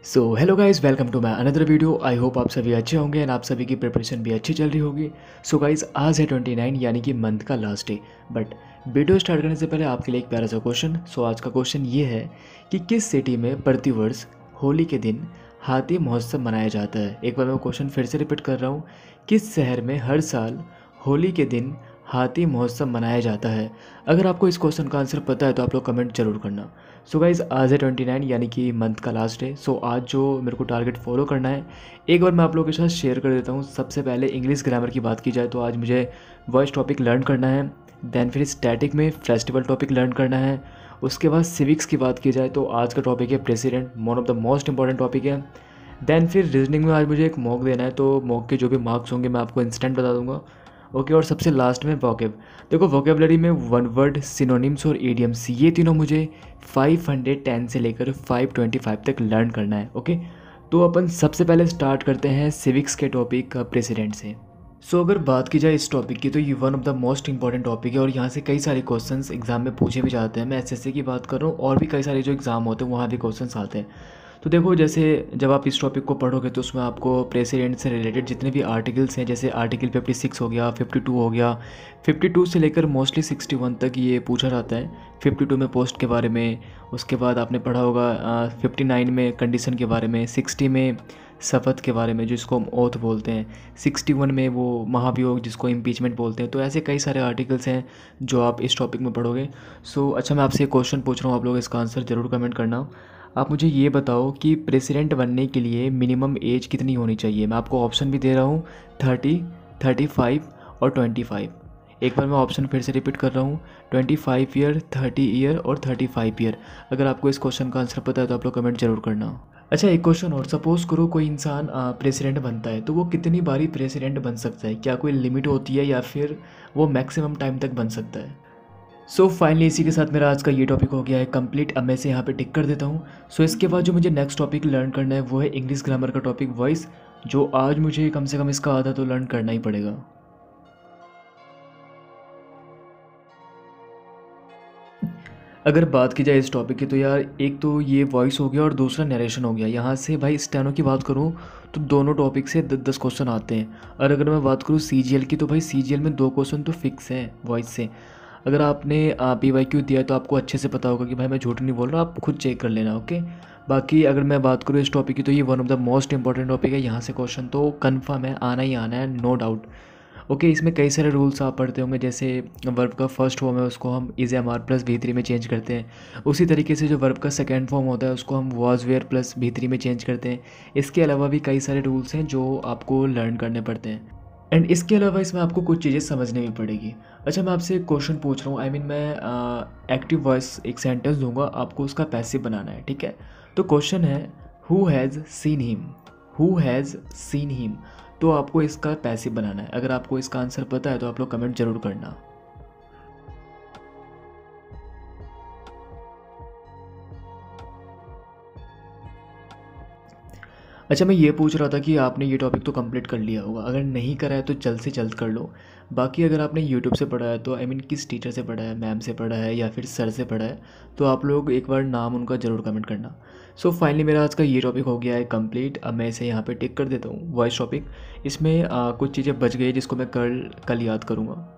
So hello guys, welcome to my another video. I hope आप सभी अच्छे होंगे एंड आप सभी की प्रिपरेशन भी अच्छी चल रही होगी। सो गाइस, आज है 29 यानी कि मंथ का last day. But video start करने से पहले आपके लिए एक प्यारा सा क्वेश्चन। सो आज का क्वेश्चन ये है कि किस सिटी में प्रतिवर्ष होली के दिन हाथी महोत्सव मनाया जाता है। एक बार मैं क्वेश्चन फिर से रिपीट कर रहा हूँ, किस शहर में हर साल होली के दिन हाथी महोत्सव मनाया जाता है। अगर आपको इस क्वेश्चन का आंसर पता है तो आप लोग कमेंट जरूर करना। सो गाइज़, आज है 29 यानी कि मंथ का लास्ट डे। सो आज जो मेरे को टारगेट फॉलो करना है एक बार मैं आप लोगों के साथ शेयर कर देता हूँ। सबसे पहले इंग्लिश ग्रामर की बात की जाए तो आज मुझे वॉइस टॉपिक लर्न करना है। देन फिर स्टैटिक में फेस्टिवल टॉपिक लर्न करना है। उसके बाद सिविक्स की बात की जाए तो आज का टॉपिक है president, one of the most important topic है। देन फिर रीजनिंग में आज मुझे एक मॉक देना है, तो मॉक के जो भी मार्क्स होंगे मैं आपको इंस्टेंट बता दूंगा। ओके, और सबसे लास्ट में वोकेब। देखो, वोकेबलरी में वन वर्ड, सिनोनिम्स और ईडियम्स, ये तीनों मुझे 510 से लेकर 525 तक लर्न करना है। ओके, तो अपन सबसे पहले स्टार्ट करते हैं सिविक्स के टॉपिक प्रेसिडेंट से। सो अगर बात की जाए इस टॉपिक की तो ये one of the most important topic है और यहाँ से कई सारे क्वेश्चंस एग्जाम में पूछे भी जाते हैं। मैं एसएससी की बात कर रहा हूँ और भी कई सारे जो एग्ज़ाम होते हैं वहाँ भी क्वेश्चंस आते हैं। तो देखो, जैसे जब आप इस टॉपिक को पढ़ोगे तो उसमें आपको प्रेसिडेंट से रिलेटेड जितने भी आर्टिकल्स हैं, जैसे आर्टिकल 56 हो गया, 52 हो गया, 52 से लेकर मोस्टली 61 तक ये पूछा जाता है। 52 में पोस्ट के बारे में, उसके बाद आपने पढ़ा होगा 59 में कंडीशन के बारे में, 60 में शपथ के बारे में जिसको हम ओथ बोलते हैं, 61 में वो महाभियोग जिसको इम्पीचमेंट बोलते हैं। तो ऐसे कई सारे आर्टिकल्स हैं जो आप इस टॉपिक में पढ़ोगे। सो अच्छा, मैं आपसे एक क्वेश्चन पूछ रहा हूँ, आप लोग इसका आंसर ज़रूर कमेंट करना। आप मुझे ये बताओ कि प्रेसिडेंट बनने के लिए मिनिमम एज कितनी होनी चाहिए। मैं आपको ऑप्शन भी दे रहा हूँ, 30, 35 और 25। एक बार मैं ऑप्शन फिर से रिपीट कर रहा हूँ, 25 ईयर, 30 ईयर और 35 ईयर। अगर आपको इस क्वेश्चन का आंसर पता है तो आप लोग कमेंट जरूर करना। अच्छा, एक क्वेश्चन और, सपोज करो कोई इंसान प्रेसिडेंट बनता है तो वो कितनी बारी प्रेसिडेंट बन सकता है। क्या कोई लिमिट होती है या फिर वो मैक्सिमम टाइम तक बन सकता है। सो फाइनली इसी के साथ मेरा आज का ये टॉपिक हो गया है कंप्लीट। अब मैं इसे यहाँ पे टिक कर देता हूँ। सो इसके बाद जो मुझे नेक्स्ट टॉपिक लर्न करना है वो है इंग्लिश ग्रामर का टॉपिक वॉइस, जो आज मुझे कम से कम इसका आधा तो लर्न करना ही पड़ेगा। अगर बात की जाए इस टॉपिक की तो यार, एक तो ये वॉइस हो गया और दूसरा नरेशन हो गया। यहाँ से भाई स्टेनो की बात करूँ तो दोनों टॉपिक से 10-10 क्वेश्चन आते हैं। और अगर मैं बात करूँ सीजीएल की तो भाई सीजीएल में 2 क्वेश्चन तो फिक्स हैं वॉइस से। अगर आपने पीवाईक्यू दिया है तो आपको अच्छे से पता होगा कि भाई मैं झूठ नहीं बोल रहा, आप खुद चेक कर लेना। ओके, बाकी अगर मैं बात करूँ इस टॉपिक की तो ये one of the most important topic है। यहाँ से क्वेश्चन तो कन्फर्म है, आना ही आना है, नो डाउट। ओके, इसमें कई सारे रूल्स आप पढ़ते होंगे, जैसे वर्ब का फर्स्ट फॉर्म है उसको हम इज एम आर प्लस भी3 में चेंज करते हैं। उसी तरीके से जो वर्ब का सेकेंड फॉर्म होता है उसको हम वॉज वेयर प्लस भी3 में चेंज करते हैं। इसके अलावा भी कई सारे रूल्स हैं जो आपको लर्न करने पड़ते हैं। एंड इसके अलावा इसमें आपको कुछ चीज़ें समझने भी पड़ेगी। अच्छा, मैं आपसे एक क्वेश्चन पूछ रहा हूँ, आई मीन मैं एक्टिव वॉइस एक सेंटेंस दूंगा, आपको उसका पैसिव बनाना है, ठीक है। तो क्वेश्चन है who has seen him, who has seen him. तो आपको इसका पैसिव बनाना है। अगर आपको इसका आंसर पता है तो आप लोग कमेंट जरूर करना। अच्छा, मैं ये पूछ रहा था कि आपने ये टॉपिक तो कंप्लीट कर लिया होगा, अगर नहीं करा है तो जल्द से जल्द कर लो। बाकी अगर आपने यूट्यूब से पढ़ा है तो आई मीन किस टीचर से पढ़ा है, मैम से पढ़ा है या फिर सर से पढ़ा है, तो आप लोग एक बार नाम उनका ज़रूर कमेंट करना। सो फाइनली मेरा आज का ये टॉपिक हो गया है कंप्लीट। अब मैं इसे यहाँ पे टिक कर देता हूँ, वॉइस टॉपिक। इसमें कुछ चीज़ें बच गई जिसको मैं कल कल याद करूँगा।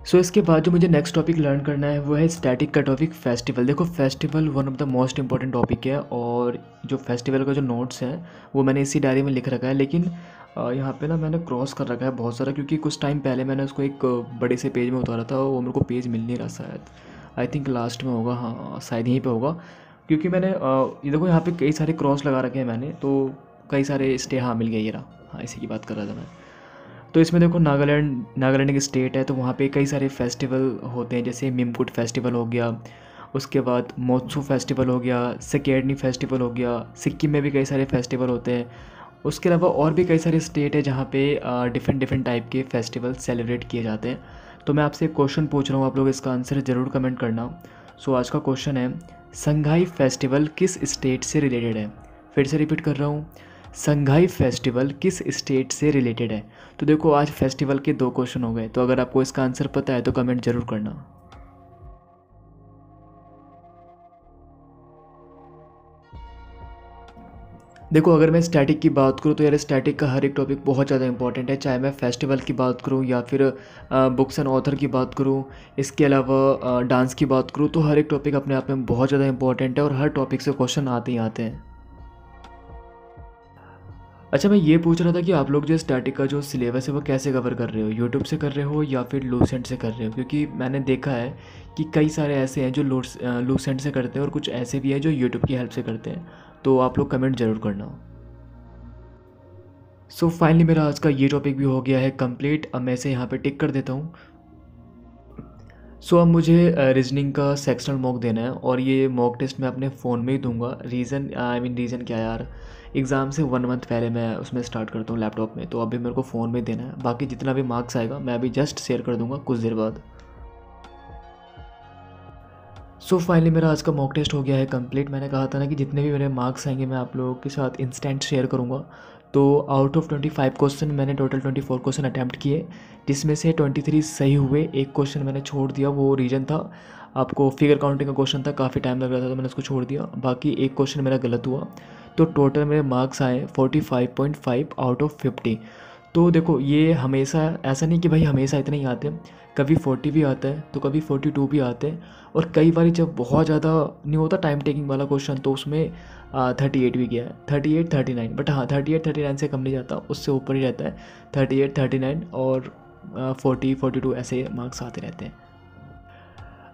सो इसके बाद जो मुझे नेक्स्ट टॉपिक लर्न करना है वो है स्टैटिक का टॉपिक फेस्टिवल। देखो, festival one of the most important topic है और जो फेस्टिवल का जो नोट्स हैं वो मैंने इसी डायरी में लिख रखा है। लेकिन यहाँ पे ना मैंने क्रॉस कर रखा है बहुत सारा, क्योंकि कुछ टाइम पहले मैंने उसको एक बड़े से पेज में उतारा था, वो मेरे को पेज मिल नहीं रहा शायद। आई थिंक लास्ट में होगा, हाँ शायद यहीं पे होगा। क्योंकि मैंने ये देखो यहाँ पे कई सारे क्रॉस लगा रखे हैं मैंने, तो कई सारे स्टे, हाँ मिल गया ये रहा, हाँ इसी की बात कर रहा था मैं। तो इसमें देखो, नागालैंड एक स्टेट है तो वहाँ पे कई सारे फेस्टिवल होते हैं, जैसे मिमकुट फेस्टिवल हो गया, उसके बाद मोत्सू फेस्टिवल हो गया, सेकेडनी फेस्टिवल हो गया। सिक्किम में भी कई सारे फेस्टिवल होते हैं। उसके अलावा और भी कई सारे स्टेट है जहाँ पे डिफरेंट डिफरेंट टाइप के फेस्टिवल सेलिब्रेट किए जाते हैं। तो मैं आपसे एक क्वेश्चन पूछ रहा हूँ, आप लोग इसका आंसर ज़रूर कमेंट करना। सो आज का क्वेश्चन है संघाई फेस्टिवल किस स्टेट से रिलेटेड है। फिर से रिपीट कर रहा हूँ, संघाई फेस्टिवल किस स्टेट से रिलेटेड है। तो देखो, आज फेस्टिवल के 2 क्वेश्चन हो गए, तो अगर आपको इसका आंसर पता है तो कमेंट जरूर करना। देखो अगर मैं स्टैटिक की बात करूँ तो यार स्टैटिक का हर एक टॉपिक बहुत ज़्यादा इंपॉर्टेंट है, चाहे मैं फेस्टिवल की बात करूँ या फिर बुक्स एंड ऑथर की बात करूँ, इसके अलावा डांस की बात करूँ, तो हर एक टॉपिक अपने आप में बहुत ज़्यादा इंपॉर्टेंट है और हर टॉपिक से क्वेश्चन आते ही आते हैं। अच्छा, मैं ये पूछ रहा था कि आप लोग जो स्टैटिक का जो सिलेबस है वो कैसे कवर कर रहे हो, यूट्यूब से कर रहे हो या फिर लूसेंट से कर रहे हो? क्योंकि मैंने देखा है कि कई सारे ऐसे हैं जो लूसेंट से करते हैं और कुछ ऐसे भी हैं जो यूट्यूब की हेल्प से करते हैं, तो आप लोग कमेंट ज़रूर करना। सो फाइनली मेरा आज का ये टॉपिक भी हो गया है कंप्लीट। अब मैं इसे यहाँ पे टिक कर देता हूँ। सो अब मुझे रीजनिंग का सेक्शनल मॉक देना है और ये मॉक टेस्ट मैं अपने फ़ोन में ही दूंगा। रीज़न क्या यार, एग्ज़ाम से 1 मंथ पहले मैं उसमें स्टार्ट करता हूँ लैपटॉप में, तो अभी मेरे को फ़ोन में देना है। बाकी जितना भी मार्क्स आएगा मैं अभी जस्ट शेयर कर दूंगा कुछ देर बाद। सो फाइनली मेरा आज का मॉक टेस्ट हो गया है कंप्लीट। मैंने कहा था ना कि जितने भी मेरे मार्क्स आएंगे मैं आप लोगों के साथ इंस्टेंट शेयर करूँगा। तो आउट ऑफ 25 क्वेश्चन मैंने टोटल 24 क्वेश्चन अटैम्प्ट किए, जिसमें से 23 सही हुए। एक क्वेश्चन मैंने छोड़ दिया, वो रीजन था, आपको फिगर काउंटिंग का क्वेश्चन था, काफ़ी टाइम लग रहा था तो मैंने उसको छोड़ दिया। बाकी एक क्वेश्चन मेरा गलत हुआ, तो टोटल मेरे मार्क्स आए 45.5 आउट ऑफ 50। तो देखो ये हमेशा ऐसा नहीं कि भाई हमेशा इतने ही आते हैं, कभी 40 भी आता है तो कभी 42 भी आते हैं, और कई बार जब बहुत ज़्यादा नहीं होता टाइम टेकिंग वाला क्वेश्चन तो उसमें 38 भी गया है, 38 39। बट हाँ 38 39 से कम नहीं जाता, उससे ऊपर ही रहता है 38 39 और 40 42 ऐसे मार्क्स आते रहते हैं।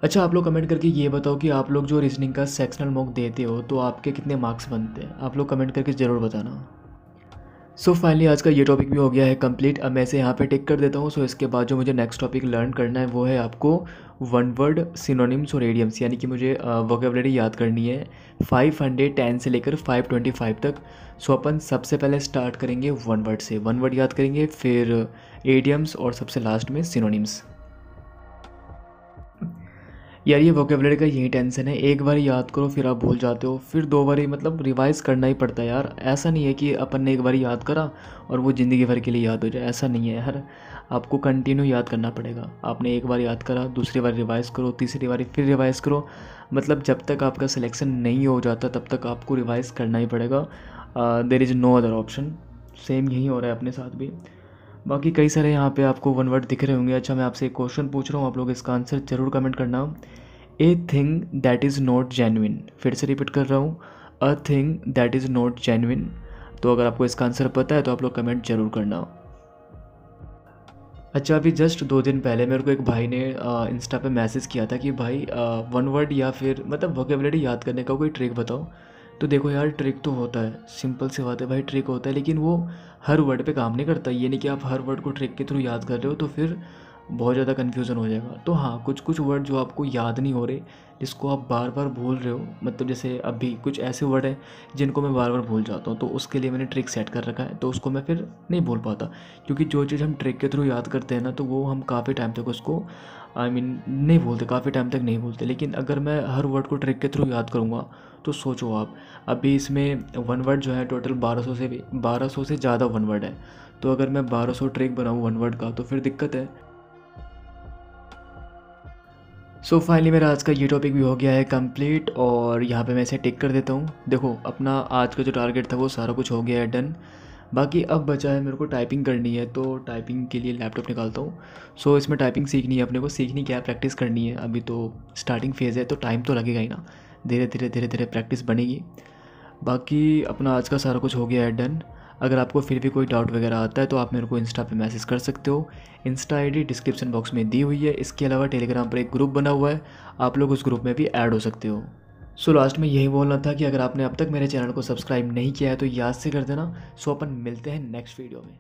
अच्छा, आप लोग कमेंट करके ये बताओ कि आप लोग जो रीजनिंग का सेक्शनल मॉक देते हो तो आपके कितने मार्क्स बनते हैं, आप लोग कमेंट करके ज़रूर बताना। सो फाइनली आज का ये टॉपिक भी हो गया है कंप्लीट। अब मैं इसे यहाँ पे टिक कर देता हूँ। सो इसके बाद जो मुझे नेक्स्ट टॉपिक लर्न करना है वो है आपको वन वर्ड सिनोनिम्स और एडियम्स, यानी कि मुझे वोकेबलरी याद करनी है 510 से लेकर 525 तक। सो अपन सबसे पहले स्टार्ट करेंगे वन वर्ड से, वन वर्ड याद करेंगे, फिर एडियम्स और सबसे लास्ट में सिनोनिम्स। यार ये वोकेबलरी का यही टेंशन है, एक बार याद करो फिर आप भूल जाते हो, फिर 2 बार मतलब रिवाइज़ करना ही पड़ता है यार। ऐसा नहीं है कि अपन ने एक बार याद करा और वो ज़िंदगी भर के लिए याद हो जाए, ऐसा नहीं है यार। आपको कंटिन्यू याद करना पड़ेगा। आपने एक बार याद करा, दूसरी बार रिवाइज़ करो, तीसरी बार फिर रिवाइज़ करो, मतलब जब तक आपका सिलेक्शन नहीं हो जाता तब तक आपको रिवाइज़ करना ही पड़ेगा। There is no other option. Same यही हो रहा है अपने साथ भी। बाकी कई सारे यहाँ पे आपको वन वर्ड दिख रहे होंगे। अच्छा, मैं आपसे एक क्वेश्चन पूछ रहा हूँ, आप लोग इसका आंसर ज़रूर कमेंट करना। A thing that is not genuine, फिर से रिपीट कर रहा हूँ, a thing that is not genuine. तो अगर आपको इसका आंसर पता है तो आप लोग कमेंट जरूर करना। अच्छा, अभी जस्ट 2 दिन पहले मेरे को एक भाई ने इंस्टा पे मैसेज किया था कि भाई वन वर्ड या फिर मतलब वोकेबलरी याद करने का कोई ट्रिक बताओ। तो देखो यार, ट्रिक तो होता है, सिंपल सी बात है भाई, ट्रिक होता है, लेकिन वो हर वर्ड पे काम नहीं करता। ये नहीं कि आप हर वर्ड को ट्रिक के थ्रू याद कर रहे हो तो फिर बहुत ज़्यादा कन्फ्यूज़न हो जाएगा। तो हाँ, कुछ कुछ वर्ड जो आपको याद नहीं हो रहे, जिसको आप बार बार भूल रहे हो, मतलब जैसे अभी कुछ ऐसे वर्ड हैं जिनको मैं बार बार भूल जाता हूँ, तो उसके लिए मैंने ट्रिक सेट कर रखा है, तो उसको मैं फिर नहीं भूल पाता। क्योंकि जो चीज़ हम ट्रिक के थ्रू याद करते हैं ना, तो वो हम काफ़ी टाइम तक उसको नहीं भूलते, काफ़ी टाइम तक नहीं भूलते। लेकिन अगर मैं हर वर्ड को ट्रिक के थ्रू याद करूँगा तो सोचो आप, अभी इसमें वन वर्ड जो है टोटल 1200 से ज़्यादा वन वर्ड है, तो अगर मैं 1200 ट्रिक बनाऊँ वन वर्ड का तो फिर दिक्कत है। सो फाइनली मेरा आज का ये टॉपिक भी हो गया है कंप्लीट और यहाँ पे मैं इसे टिक कर देता हूँ। देखो अपना आज का जो टारगेट था वो सारा कुछ हो गया है डन। बाकी अब बचा है मेरे को टाइपिंग करनी है, तो टाइपिंग के लिए लैपटॉप निकालता हूँ। सो इसमें टाइपिंग सीखनी है अपने को, सीखनी क्या है, प्रैक्टिस करनी है। अभी तो स्टार्टिंग फेज़ है तो टाइम तो लगेगा ही ना, धीरे धीरे प्रैक्टिस बनेगी। बाकी अपना आज का सारा कुछ हो गया है डन। अगर आपको फिर भी कोई डाउट वगैरह आता है तो आप मेरे को इंस्टा पे मैसेज कर सकते हो। इंस्टा आईडी डिस्क्रिप्शन बॉक्स में दी हुई है। इसके अलावा टेलीग्राम पर एक ग्रुप बना हुआ है, आप लोग उस ग्रुप में भी ऐड हो सकते हो। सो लास्ट में यही बोलना था कि अगर आपने अब तक मेरे चैनल को सब्सक्राइब नहीं किया है तो याद से कर देना। सो अपन मिलते हैं नेक्स्ट वीडियो में।